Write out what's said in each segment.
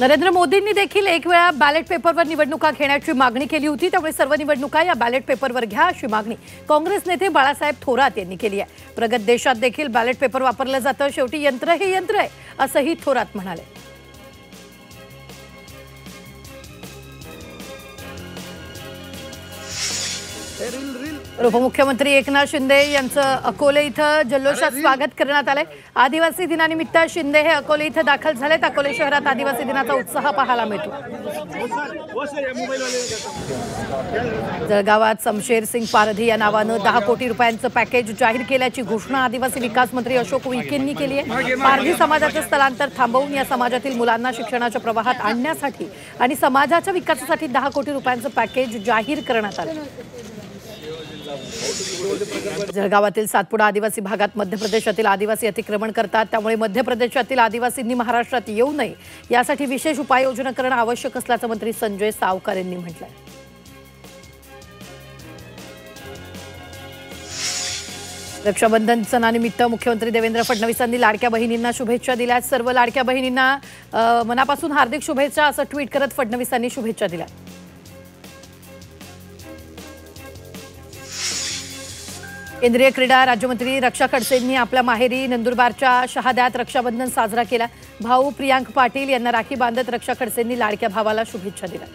नरेंद्र मोदींनी देखील एक वेळा बॅलेट पेपरवर निवडणुका घेण्याची मागणी केली होती। त्यामुळे सर्व निवडणुका या बॅलेट पेपरवर घ्या अशी मागणी काँग्रेस नेते बाळासाहेब थोरात यांनी केली आहे। प्रगत देशात देखील बॅलेट पेपर वापरलं जातं, शेवटी यंत्र हे यंत्र आहे असंही थोरात म्हणाले। उपमुख्यमंत्री एकनाथ शिंदे यांचं अकोले इथं जल्लोषात स्वागत करण्यात आलंय। आदिवासी दिनानिमित्त शिंदे हे अकोले इथं दाखल झालेत। अकोले शहरात आदिवासी दिनाचा उत्साह पाहायला मिळतो। जळगावात शमशेर सिंग पारधी या नावानं 10 कोटी रुपयांचं पॅकेज जाहीर केल्याची घोषणा आदिवासी विकास मंत्री अशोक उईकेंनी केली आहे। पारधी समाजाचं स्थलांतर थांबवून या समाजातील मुलांना शिक्षणाच्या प्रवाहात आणण्यासाठी आणि समाजाच्या विकासासाठी 10 कोटी रुपयांचं पॅकेज जाहीर करण्यात आलं। जळगावातील सातपुडा आदिवासी भागात मध्य प्रदेशातील आदिवासी अतिक्रमण करतात, त्यामुळे मध्य प्रदेशातील आदिवासींनी महाराष्ट्रात येऊ नये यासाठी विशेष उपाययोजना करणं आवश्यक असल्याचं मंत्री संजय सावकार यांनी म्हटलंय। रक्षाबंधन सणानिमित्त मुख्यमंत्री देवेंद्र फडणवीसांनी लाडक्या बहिणींना शुभेच्छा दिल्या। सर्व लाडक्या बहिणींना मनापासून हार्दिक शुभेच्छा असं ट्विट करत फडणवीसांनी शुभेच्छा दिल्या। केंद्रीय क्रीडा राज्यमंत्री रक्षा खडसेंनी आपल्या माहेरी नंदुरबारच्या शहाद्यात रक्षाबंधन साजरा केला। भाऊ प्रियांक पाटील यांना राखी बांधत रक्षा खडसेंनी लाडक्या भावाला शुभेच्छा दिल्या।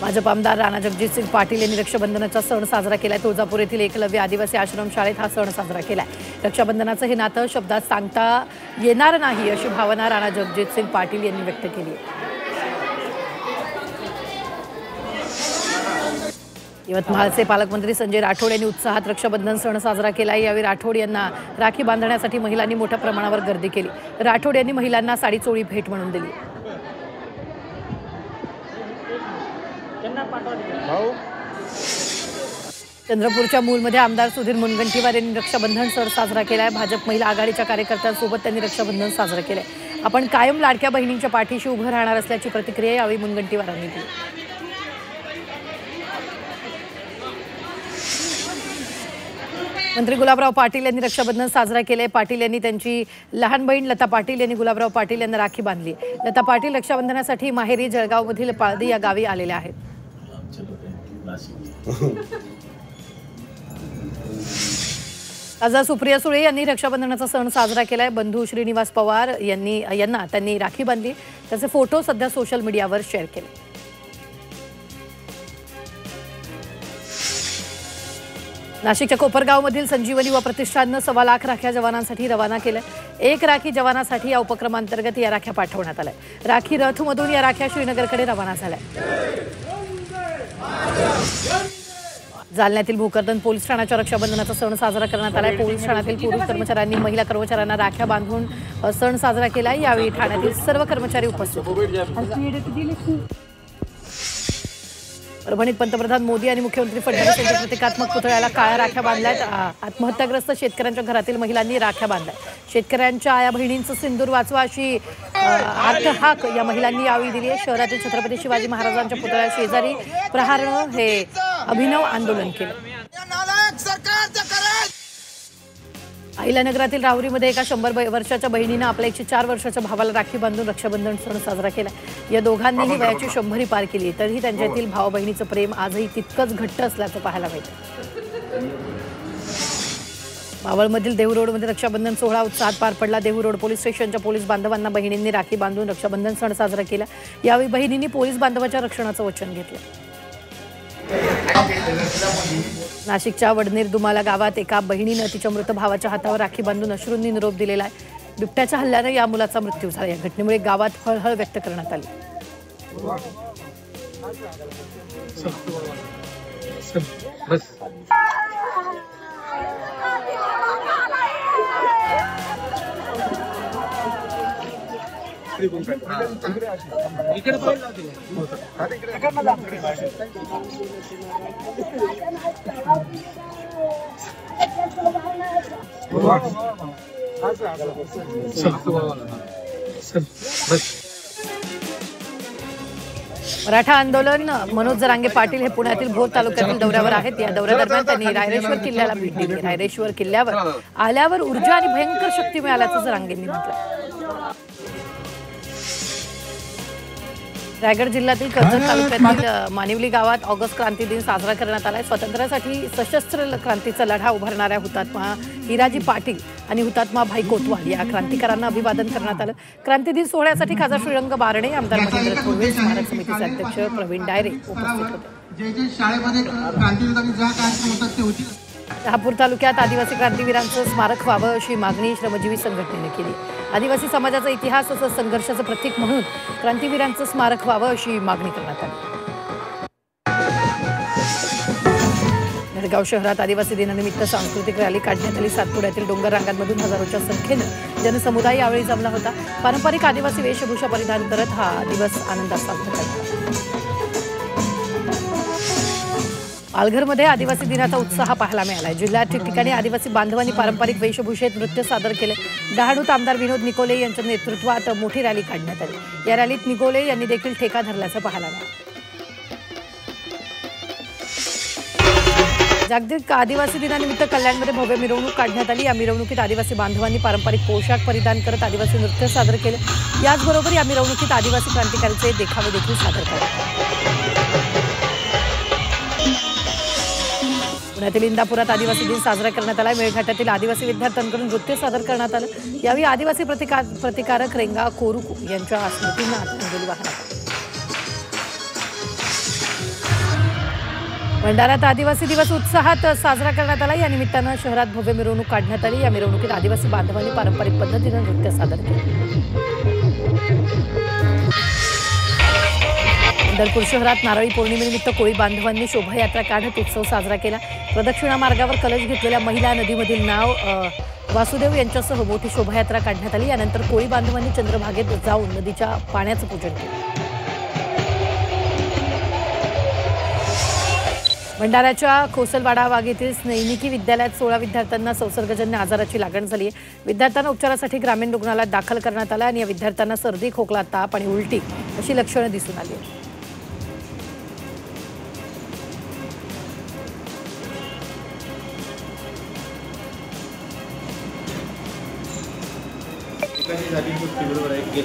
भाजप आमदार राणा जगजितसिंग पाटील यांनी रक्षाबंधनाचा सण साजरा केलाय। तुळजापूर येथील एकलव्य आदिवासी आश्रमशाळेत हा सण साजरा केलाय। रक्षाबंधनाचं हे नातं शब्दात सांगता येणार नाही अशी भावना राणा जगजितसिंग पाटील यांनी व्यक्त केली आहे। यवतमाळचे पालकमंत्री संजय राठोड यांनी उत्साहात रक्षाबंधन सण साजरा केला। यावेळी राठोड यांना राखी बांधण्यासाठी महिलांनी मोठ्या प्रमाणावर गर्दी केली। राठोड यांनी महिलांना साडी चोळी भेट म्हणून दिली। चंद्रपूरच्या मूलमध्ये आमदार सुधीर मुनगंटीवार यांनी रक्षाबंधन सण साजरा केलाय। भाजप महिला आघाडीच्या कार्यकर्त्यांसोबत त्यांनी रक्षाबंधन साजरा केलंय। आपण कायम लाडक्या बहिणींच्या पाठीशी उभं राहणार असल्याची प्रतिक्रिया यावेळी मुनगंटीवारांनी दिली। मंत्री गुलाबराव पाटील यांनी रक्षाबंधन साजरा केले। पाटील यांनी त्यांची लहान बहीण लता पाटील यांनी गुलाबराव पाटील यांना राखी बांधली। लता पाटील रक्षाबंधनासाठी माहेरी जळगावमधील पाळदी या गावी आलेल्या आहेत। खासदार सुप्रिया सुळे यांनी रक्षाबंधनाचा सण साजरा केलाय। बंधू श्रीनिवास पवार यांना त्यांनी राखी बांधली। त्याचे फोटो सध्या सोशल मीडियावर शेअर केले। नाशिकच्या कोपरगावमधील संजीवनी व प्रतिष्ठाननं 1.25 लाख राख्या जवानांसाठी रवाना केल्या। एक राखी जवानासाठी या उपक्रमांतर्गत या राख्या पाठवण्यात आल्या। राखी रथमधून या राख्या श्रीनगरकडे रवाना झाल्या। जालन्यातील भोकरदन पोलीस ठाण्याच्या रक्षाबंधनाचा सण साजरा करण्यात आलाय। पोलीस ठाण्यातील पुरुष कर्मचाऱ्यांनी महिला कर्मचाऱ्यांना राख्या बांधून सण साजरा केला। यावेळी ठाण्यातील सर्व कर्मचारी उपस्थित होते। परभणीत पंतप्रधान मोदी आणि मुख्यमंत्री फडणवीस यांच्या प्रतिकात्मक पुतळ्याला काळ्या राख्या बांधल्यात। आत्महत्याग्रस्त शेतकऱ्यांच्या घरातील महिलांनी राख्या बांधल्या। शेतकऱ्यांच्या आया बहिणींचं सिंदूर वाचवा अशी हाक या महिलांनी यावेळी दिली आहे। शहरातील छत्रपती शिवाजी महाराजांच्या पुतळ्या शेजारी प्रहारनं हे अभिनव आंदोलन केलं। अहिल्यानगरातील राहुरीमध्ये एका 100 वर्षाच्या बहिणीनं आपल्या 104 वर्षाच्या भावाला राखी बांधून रक्षाबंधन सण साजरा केला। या दोघांनीही वयाची 100 पार केली, तरीही त्यांच्यातील भाऊ बहिणीचं प्रेम आजही तितकंच घट्ट असल्याचं पाहायला मिळतं। मावळमधील देहू रोडमध्ये रक्षाबंधन सोहळा उत्साहात पार पडला। देहू रोड पोलीस स्टेशनच्या पोलीस बांधवांना बहिणींनी राखी बांधून रक्षाबंधन सण साजरा केला। यावेळी बहिणींनी पोलीस बांधवाच्या रक्षणाचं वचन घेतलं। नाशिकच्या वडनेर दुमाला गावात एका बहिणीनं तिच्या मृत भावाच्या हातावर राखी बांधून अश्रूंनी निरोप दिलेला आहे। बिबट्याच्या हल्ल्याने या मुलाचा मृत्यू झाला। या घटनेमुळे गावात हळहळ व्यक्त करण्यात आली। मराठा आंदोलन मनोज जरांगे पाटील हे पुण्यातील भोर तालुक्यातील दौऱ्यावर आहेत। या दौऱ्यादरम्यान त्यांनी रायरेश्वर किल्ल्याला भेट दिली। रायरेश्वर किल्ल्यावर आल्यावर ऊर्जा आणि भयंकर शक्ती मिळाल्याचं जरांगेंनी म्हटलं। रायगड जिल्ह्यातील कर्जत तालुक्यातील मानिवली गावात ऑगस्ट क्रांती दिन साजरा करण्यात आलाय। स्वातंत्र्यासाठी सशस्त्र क्रांतीचा लढा उभारणाऱ्या हुतात्मा हिराजी पाटील आणि हुतात्मा भाई कोतवाल या क्रांतिकारांना अभिवादन करण्यात आलं। क्रांती दिन सोहळ्यासाठी खासदार श्रीरंग बारणे, आमदार महेंद्र थोरवे, स्मारक समितीचे अध्यक्ष प्रवीण डायरे उपस्थित होते। जे शाळेमध्ये क्रांतीवीरांनी ज्या कार्यक्रम होतात ते होतील। शहापूर तालुक्यात आदिवासी क्रांतीवीरांचं स्मारक व्हावं अशी मागणी श्रमजीवी संघटनेने केली। आदिवासी समाजाचा इतिहास असं संघर्षाचं प्रतीक म्हणून क्रांतीवीरांचं स्मारक व्हावं अशी मागणी करण्यात आली। जळगाव शहरात आदिवासी दिनानिमित्त सांस्कृतिक रॅली काढण्यात आली। सातपुड्यातील डोंगर रांगांमधून हजारोच्या संख्येनं जनसमुदाय यावेळी जमला होता। पारंपरिक आदिवासी वेशभूषा परिधान करत हा दिवस आनंदात साजरा करण्यात आला। पालघरमध्ये आदिवासी दिनाचा उत्साह पाहायला मिळाला। जिल्ह्यात ठिकठिकाणी आदिवासी बांधवांनी पारंपरिक वेशभूषेत नृत्य सादर केले। डहाणूत आमदार विनोद निकोले यांच्या नेतृत्वात मोठी रॅली काढण्यात आली। या रॅलीत निकोले यांनी देखील ठेका धरल्याचं पाहायला मिळालं। जागतिक आदिवासी दिनानिमित्त कल्याणमध्ये भव्य मिरवणूक काढण्यात आली। या मिरवणुकीत आदिवासी बांधवांनी पारंपरिक पोशाख परिधान करत आदिवासी नृत्य सादर केले। याचबरोबर या मिरवणुकीत आदिवासी क्रांतिकारीचे देखावे देखील सादर करण्यात आले। पुण्यातील इंदापुरात आदिवासी दिन साजरा करण्यात आला। मेळघाटातील आदिवासी विद्यार्थ्यांकडून नृत्य सादर करण्यात आलं। यावेळी आदिवासी प्रतिकारक रेंगा कोरुकू यांच्या स्मृतींना आदरांजली वाहण्यात आली। भंडाऱ्यात आदिवासी दिवस उत्साहात साजरा करण्यात आला। या निमित्तानं शहरात भव्य मिरवणूक काढण्यात आली। या मिरवणुकीत आदिवासी बांधवांनी पारंपरिक पद्धतीनं नृत्य सादर केलं। पंढरपूर शहरात नारळी पौर्णिमेनिमित्त कोळी बांधवांनी शोभायात्रा काढत उत्सव साजरा केला। प्रदक्षिणा मार्गावर कलश घेतलेल्या महिला, नदीमधील नाव वासुदेव यांच्यासह मोठी शोभायात्रा काढण्यात आली। यानंतर कोळी बांधवांनी चंद्रभागेत जाऊन नदीच्या पाण्याचं पूजन केलं। भंडाऱ्याच्या खोसलवाडा वाघेतील सैनिकी विद्यालयात 16 विद्यार्थ्यांना संसर्गजन्य आजाराची लागण झाली आहे। विद्यार्थ्यांना उपचारासाठी ग्रामीण रुग्णालयात दाखल करण्यात आलं आणि या विद्यार्थ्यांना सर्दी, खोकला, ताप आणि उलटी अशी लक्षणं दिसून आली आहेत। ठिकाणी झाली खूप तीव्र आहे।